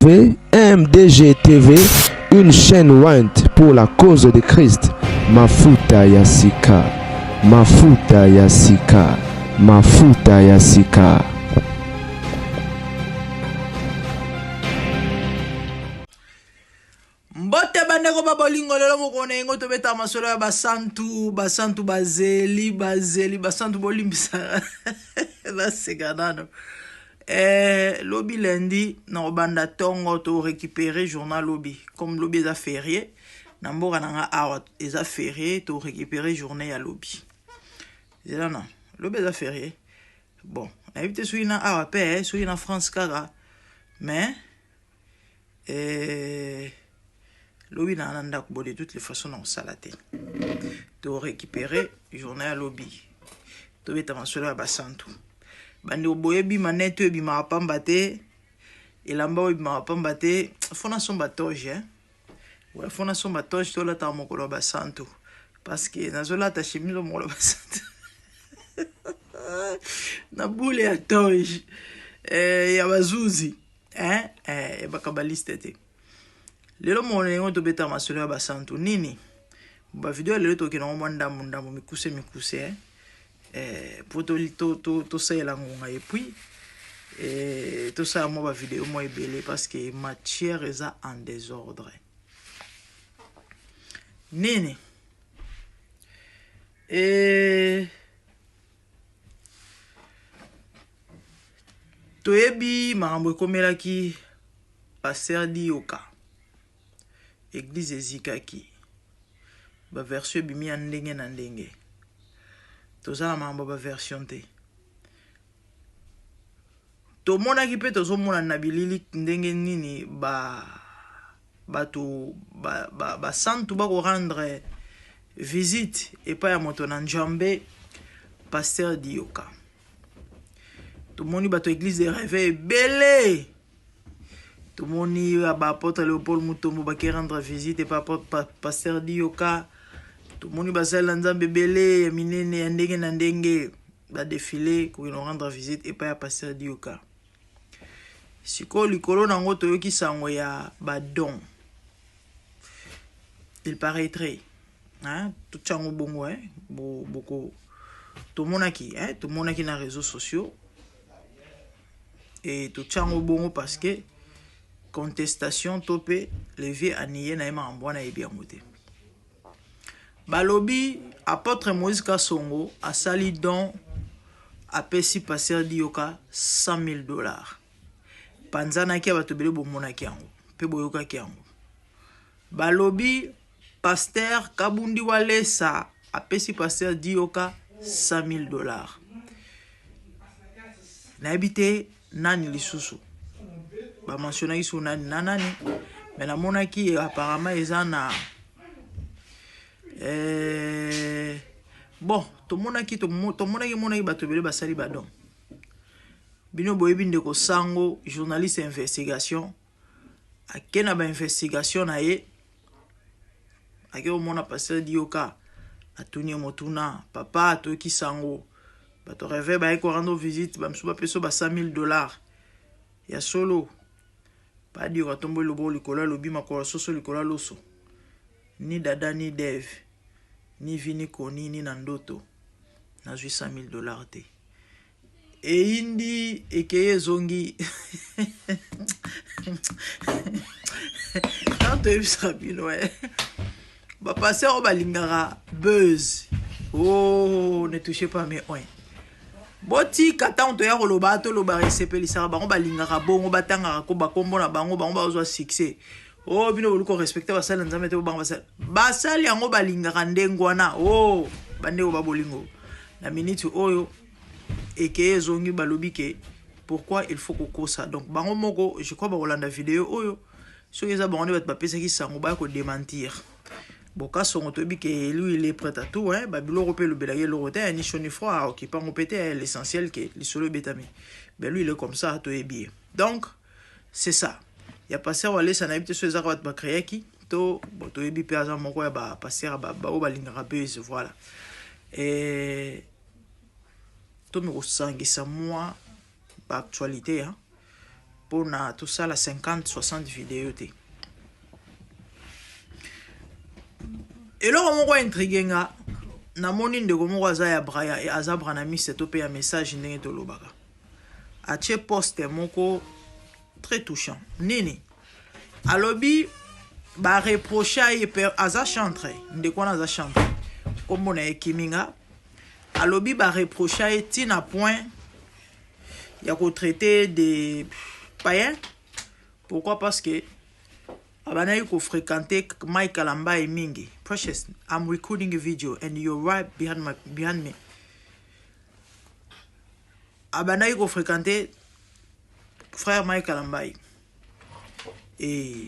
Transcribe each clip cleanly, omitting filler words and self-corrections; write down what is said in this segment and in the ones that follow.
MDG TV, une chaîne Wint pour la cause de Christ. Mafuta Yasika, Mafuta Yasika, Mafuta Yasika. Mbote bandeko babolingo lelo mokone ngo to beta masolo ya basantu bazeli basantu bolimbisa la seganano lobby lundi na banda tongo to récupérer journal lobby comme lobby est férié na mboka nanga awa est férié to récupérer journée ya lobby zela non lobby est férié bon na évité souina awa pe souina France kara mais lobby na nanda ko de toutes les façons on salaté to récupérer journée à lobby to beta masolo ya basantu bandi oboyebi manete ebi mapambate elamba obi mapambate fona somba toje ouais fona somba toje to la ta mokolo basantu parce que nazola ta chimilo mokolo basantu na boule ya toje ya bazuzi ya bakabaliste te lelo monengo to beta masolo ya basantu nini ba video lelo to kina mwanda ndambo mikuse pour tout ça la ngonga et puis tout ça moi vidéo moi belé parce que matière est en désordre nini toyebi makambo ekomelaki pasteur Dioka église ezikaki ba version bimi ya ndenge na ndenge tozala makambo ba version te tomonaki mpe tozomona na bilili ndenge nini basantu bakorendre visite epai ya moto na Njambe pasteur Dioka tomoni bato église de réveil ebele tomoni baapôtre Léopold Mutombo baki rendre visite epai pasteur Dioka tomoni basali na Nzambe ebele ya minene ya ndenge na ndenge badefile kokino rendre visite epai ya pasteur Dioka sikoyo likolo nango toyoki sango ya badon il paraîtrait tout chango bongo boko tomonaki na réseaux sociaux et tout chango bongo parce que contestation topé levier aniye na ema mbwana ebiango te balobi apôtre Moïse Kasongo asali don apesi pasteur Dioka $100,000 panzana ki bato bele bomona ki yango pe boyoka ki yango balobi pasteur Kabundi Walesa apesi pasteur Dioka $100,000 na habité nani lisusu ba mentionnaki sur nani mais na monaki apparemment ezana bon tomonaki bato bele basali badon bino boyebi ndeko sango journaliste investigation akena ba investigation na ye ake omona pasteur Dioka atuni motuna papa toki sango bato rêve ba ko rendre visite ba msuba peso ba $100,000 ya solo pa Dioka tombo lobo likola lobi makolo soso likola loso ni dada ni dev ni vini koni ni nandoto na $100,000 te e indi ekeye zongi tanto ebisa bino ba passer au balingara buzz ne touchez pas mes oins boti kata on to ya koloba to loba resepelisa bango balingara bongo batanga ko bakombo na bango bazwa succès bino boluko respecter basala Nzambe te bango basali yango balingara ndengwana bande ba bolingo na minute oyo eke zongi balobi ke pourquoi il faut qu'on ça donc bango moko je crois ba kolanda vidéo oyo so yeza bango bat bapesa ki sango ba ko démentir boka songo tobi ke lui il est prêt à tout babilo repé le belage le roté ni chaud ni froid qui pas répéter l'essentiel que les solo betami lui il est comme ça to bien donc c'est ça ya passer wale ça na habité so yeza ba créer ki to to yebi pe azam moko ya ba passer ba balinga buzz voilà et to me resangisa moi ba actualité pour na tout ça la 50-60 vidéos te. Et là on va intriguer nga na moni ndeko moko aza ya braya et azabra na mi seto pe ya message ndenge to lobaka. Ache poste moko très touchant. Nini alobi ba reprocher ye per aza chantre ndeko na aza chantre comme on a ekiminga alobi ba reprocher tina point ya ko traiter des païens. Pourquoi? Parce que abanayi ko fréquenter Mike Kalamba et mingi. Precious, I'm recording a video and you're right behind me. Abanayi ko fréquenter frère Mike Kalamba et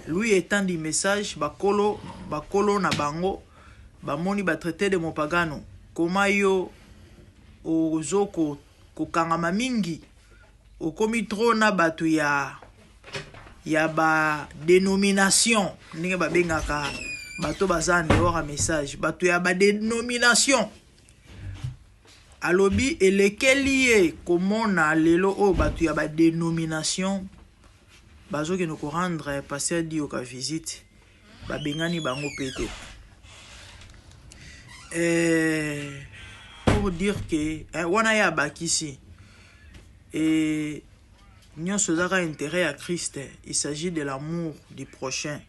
lui étant du message bakolo na bango bamoni ba traiter de mopagano comment yo ozoko ko kangama mingi okomi trop na batu ya ba dénomination ndenge ba bengaka bato bazande ora message batu ya ba dénomination alobi elekeli komona lelo o batu ya ba dénomination bazoki no ko rendre passer dio ka visite ba bengani bango pété pour dire que wana ya bakisi et nous avons intérêt à Christ. Il s'agit de l'amour du prochain.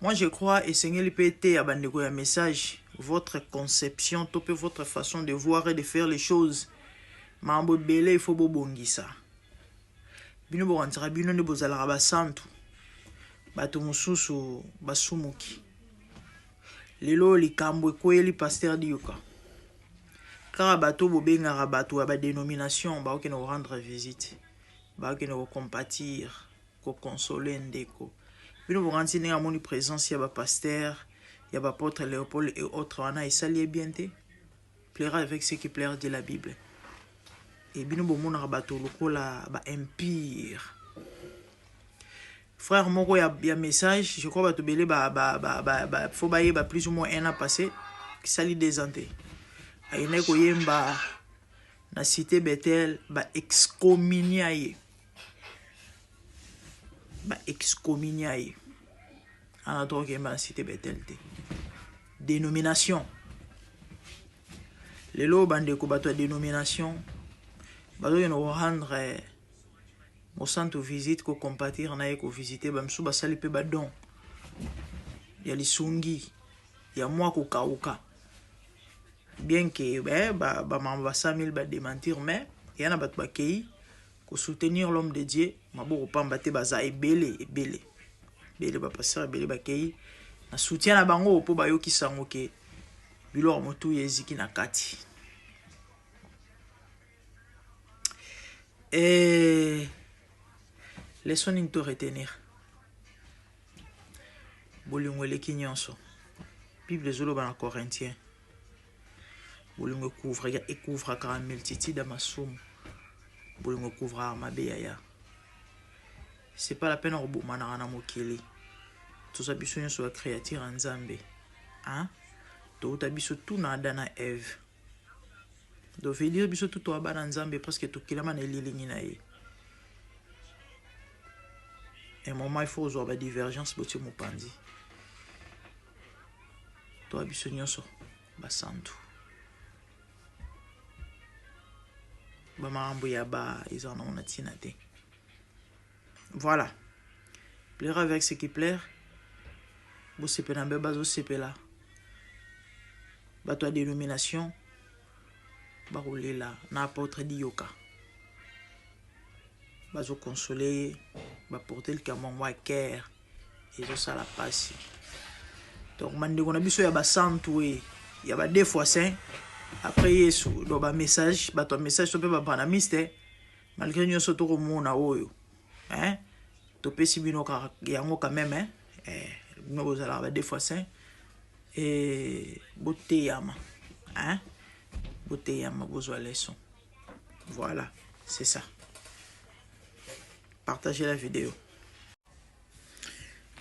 Moi, je crois, et Seigneur l'IPT a bandé un message, votre conception, topé votre façon de voir et de faire les choses. Mambo belé, il faut bongi ça. Bino bo rantira bino ne bozala ba santu. Bato mususu basumuki. Lelo likambo kweli pasteur dioka. Car bato bo benga bato ba dénomination ba okeno rendre visite. Ba okeno compatir, ko consoler ndeko. Bino bo ranti ne amoni présence ya ba pasteur, ya ba apôtre Léopold et autres wana esali bien te. Plaira avec ce qui plaira de la Bible. Et bino bo mona bato lokola ba empire. Frère moko ya message, je crois bato belé faut ba plus ou moins un an passé qui sali des années. Ayene ko yemba na cité Bethel ba excommuniaye. Ba excommuniaye. En tant que yemba na cité Bethel te. Dénomination. Les lots bande ko bato dénomination. Bato yeno rendre au centre visite ko compatir na ko visiter ba msu ba sali pe ba don. Ya lisungi. Ya moi ko kauka. Bien que ba mamba 5000 ba démentir mais yana bat ba kei ko soutenir l'homme de Dieu mabo pamba te baza ebele ba passer ebele ba kei na soutien na bango po ba yoki sango ke bilor motu yeziki na kati et laissons nous te retenir bolingo leki nyonso Bible zolo ba na Corinthiens bolingo couvre ya couvre ka multitude masum bolingo couvre mabeya c'est pas la peine de rebomana na mokili tout ça biso nyo so créature nzambe hein to tabiso tout na Adam et Ève do veut dire biso tout to bana nzambe parce que to kilama na lilingi na ye un moment il faut avoir ba divergence boti mopandi to biso nyo so ba santu ils en ont natinate. Voilà. Plaire avec ce qui plaire. Vous sepez na bazo sepela. Bato dénomination. Ba rouler là na apôtre dioka. Bazo consoler, ba porter le camon wa cœur et ça la passe. Donc mande ko na biso ya ba santu e, ya ba deux fois saint. Après Yesu do ba message ba to message to pe ba bana mystère malgré nous so to ko mona oyo to pe si bino ka yango quand même no bozala ba deux fois saint et boteyama boteyama bozwa leçon. Voilà, c'est ça. Partagez la vidéo.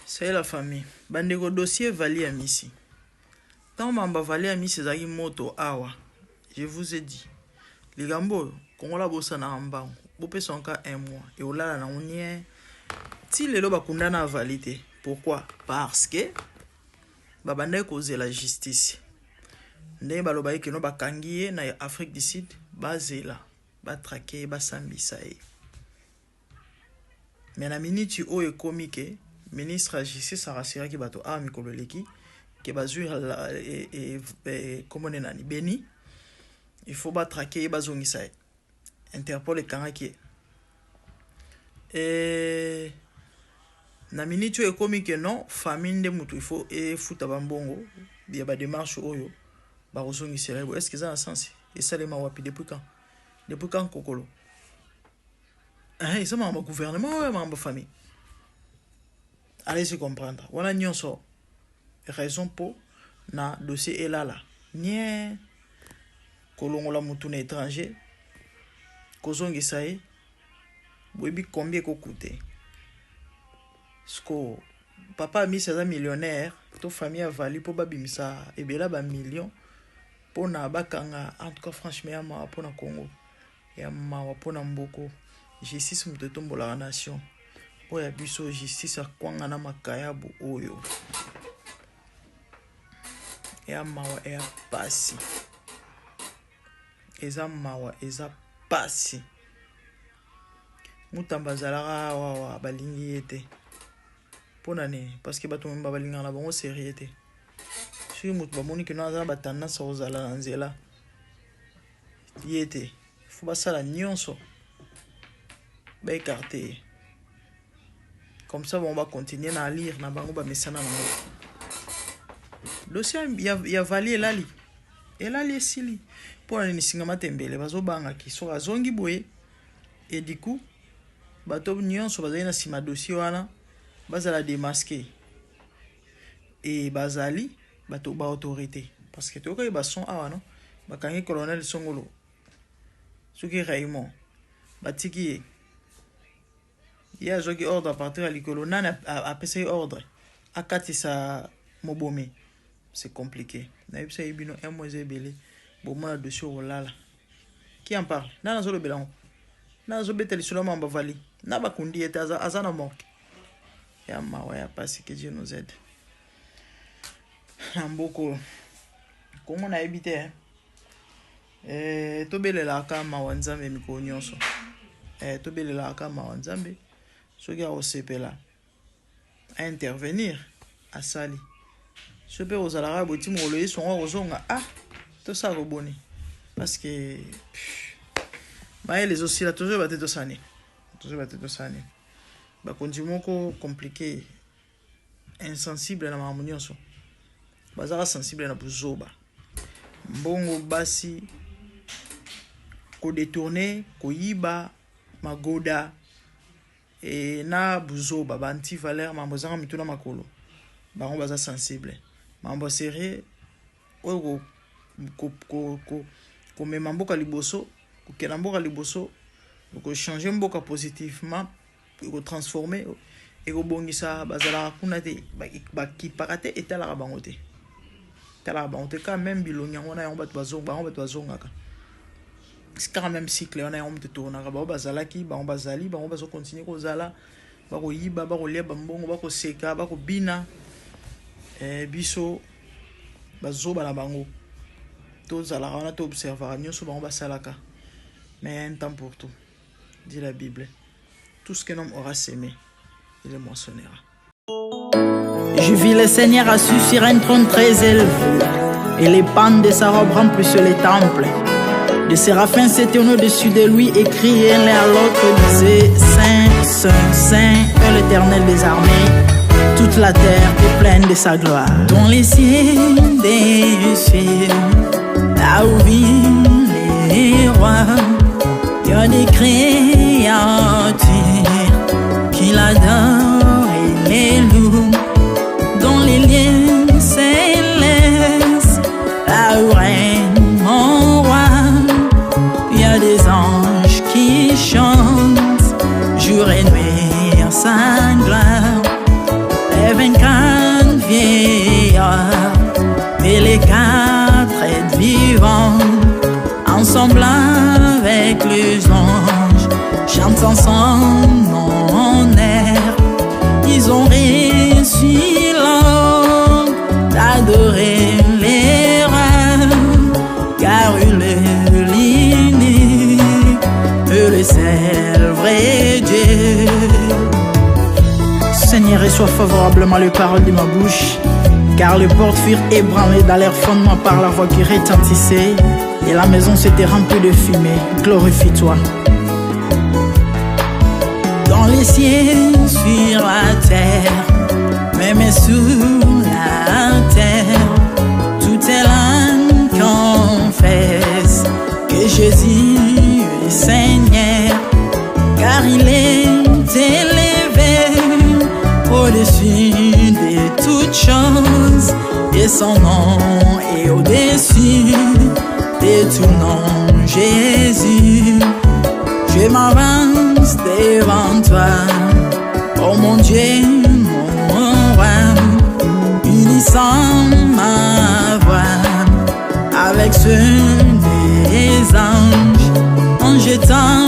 C'est la famille. Bandeko dossier vali à Missi. Tant mamba vali à Missi zaki moto awa. Je vous ai dit. Les gambo, kongola bossa na ambango. bopé son cas 1 mois et au là on y est si les loba kundana validé. Pourquoi? Parce que babanda cause la justice ndé baloba ke no bakangiye na Afrique du Sud bazela ba traquer ba sambisa e mais na minute oyo komike ministre justice a rassuré ki bato a mikolo leki ke bazui et comment on nani Beni il faut ba traquer ba zongisa e Interpol ekangaki et na minute oyo komike non famille de mutu il faut et futa bambongo bia ba démarche oyo ba kozongisela bo est-ce que ça a sens et ça les ma wapi depuis quand kokolo ah ça ma gouvernement ouais ma famille allez-y comprendre wana nyonso raison pour na dossier est là nie kolongola mutu na étranger kozongisa e boyebi combien kokute sko papa a mis ça millionnaire to famille a valu pour babimisa ebela ba million pour na bakanga en tout cas franchement ya ma pour na Congo ya ma pour na mboko justice mutu tombola la nation oya biso justice akwanga na makayabu oyo ya mawa ya pasi eza mawa eza pasi mutamba zalaka wa balingi ete pona ne parce que bato mba balinga na bango sérieux si mutu bamoni ke no aza ba tendance ozala na nzela yete faut basala nyonso ba écarter comme ça on va continuer à lire na bango ba mesana na bango dossier ya vali elali esili pona ni singa matembele bazobanga ki so azongi boye et du coup bato nyonso bazali na sima dossier wana bazala démasqué et bazali bato ba autorité parce que toka ba son awa non bakangi colonel Songolo soki Raymond batiki il y a jogi ordre à partir à l'école nana a passé ordre à katisa mobomé c'est compliqué na yebisa ibino un mois ebele bon moi dossier olala qui en parle nana zo le belango na zo beteli sur la vali na bakundi eta azana morgue ya mawa ya pasi que Dieu nous aide amboko kongo na ebite to belela ka mawa nzambe miko nyonso to belela ka mawa nzambe soki a osepela à intervenir à sali ce peut aux alara boti mo le son ozonga ah to ça roboni parce que les oscillateurs bateto sane ba continuer ko compliqué insensible na mamunyoso bazara sensible na buzoba mbongo basi ko détourner ko yiba magoda et na buzoba banti valeur mambo zanga mituna makolo bango baza sensible mambo sérieux oyo ko mema mboka liboso ko kena mboka liboso ko changer mboka positivement ko transformer et ko bongisa bazala kuna te ba ki parate etala bango te tala bango te quand même bilonya on a on bat bazonga ka c'est quand même cycle on a on te tourna ba bazala ki ba on bazali ba on bazo continuer ko zala ba ko yiba ba ko lia ba mbongo ba ko seka ba ko bina biso bazo bana bango to zala on a to observer nyonso ba on basalaka mais un temps pour tout dit la Bible. Tout ce qu'un homme aura sémé, il le moissonnera. Je vis le Seigneur assis sur un trône très élevé, et les pans de sa robe remplissent les temples. Des séraphins s'étaient au-dessus de lui et criaient l'un à l'autre, disaient Saint, Saint, Saint est l'Éternel des armées. Toute la terre est pleine de sa gloire. Dans les cieux des cieux, là où vivent les rois, il y a des créatures qui l'adorent et les louent. Dans les lieux célestes, là où règne mon roi, il y a des anges qui chantent jour et nuit en sa gloire. Les 24 vieillards et les 4 êtres vivants, ensemble avec les anges, chantant son honneur. Ils ont réussi l'homme d'adorer les rois, car il est l'unique, le seul vrai Dieu. Seigneur, reçois favorablement les paroles de ma bouche, car les portes furent ébranlées dans leur fondement par la voix qui retentissait, et la maison s'était remplie de fumée. Glorifie-toi. Dans les cieux, sur la terre, même sous la terre, tout est l'âme confesse que Jésus est Seigneur, car il est élevé au-dessus de toutes choses, et son nom est au-dessus de tout nom. Jésus, je m'avance devant toi, oh mon Dieu, mon roi, unissant ma voix avec ceux des anges, en jetant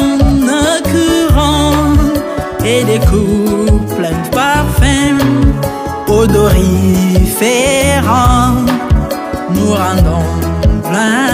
nos couronnes et des coups pleins de parfums odoriférants, nous rendons gloire.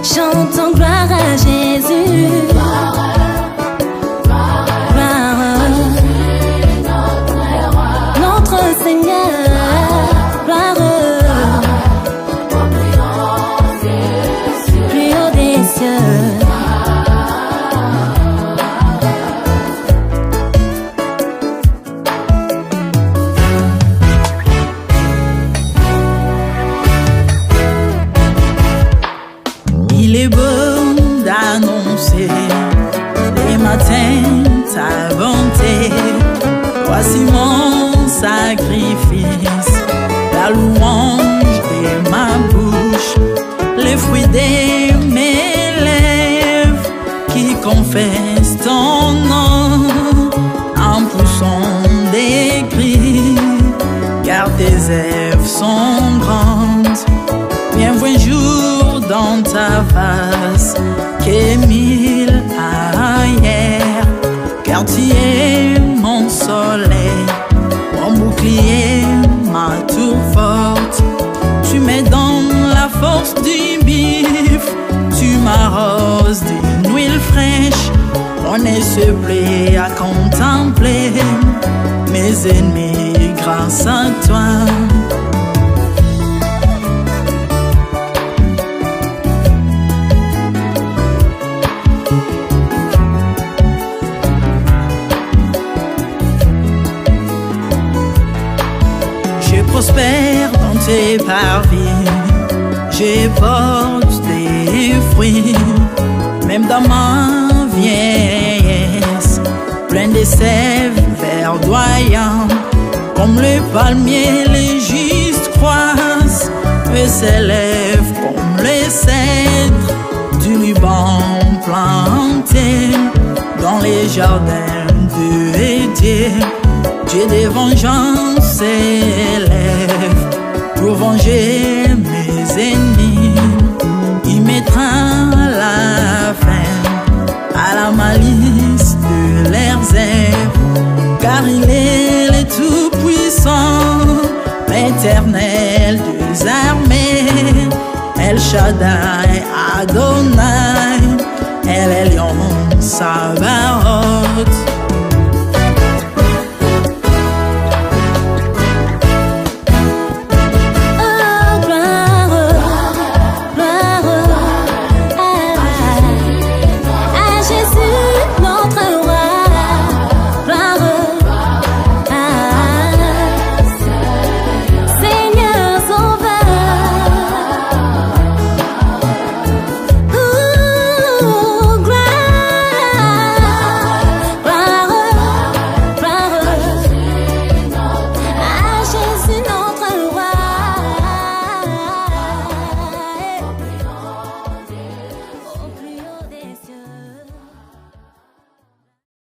Chantons gloire à Jésus. Notre Seigneur, gloire plus haut des cieux. Il est beau d'annoncer les matins ta bonté. Voici mon sacrifice, la louange de ma bouche, les fruits de mes lèvres qui confessent ton nom en poussant des cris, car tes œuvres sont grandes. Bienvenue jour dans ta face, que mille ailleurs, car tu es mon soleil, mon bouclier, ma tour forte. Tu me donnes la force du bif, tu m'arroses d'une huile fraîche. On se plaît à contempler mes ennemis grâce à toi. Je prospère dans tes parvis, je porte des fruits, même dans ma vieillesse, plein de sève verdoyant, comme le palmier les justes croissent, et s'élèvent comme les cèdres du Liban plantés dans les jardins de Dieu. Dieu des vengeances s'élève pour venger mes ennemis. Il mettra la fin à la malice de leurs œuvres, car il est le Tout-Puissant, l'Éternel des armées, El Shaddai Adonai, El Elyon Sabaoth.